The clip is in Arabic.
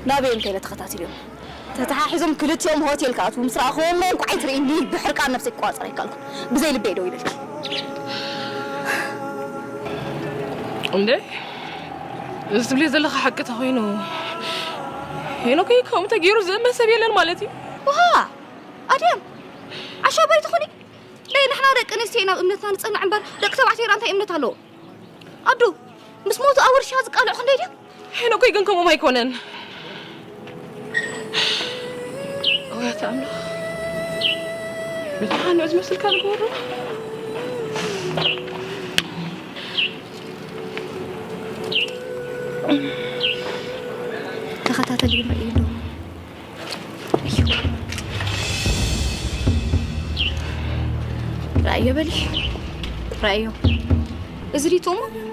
نابين كيلا تختاتليهم تتحاحزهم كلتهم هوتيل كاتو مسراخهم وقعي تريني بحرقان نفسك قواصر يكالكم بزي البيدو يلك عندي استبلي زلخ حقته هينو كي كم تغيروا زي ما سبيلن مالتي وها ادم عشا بيت خوني لين احنا دق نسينا امنتنا نصنع عنبر دق تبعتي رانتا امنت الو ادو مس موت اور شاز قالو خندي دي هينو كي كنكم ما يكونن يا تعمل بتحانو از مسل كان غورو تختاتلي مريدو رأيو بلي رأيو ازري تومو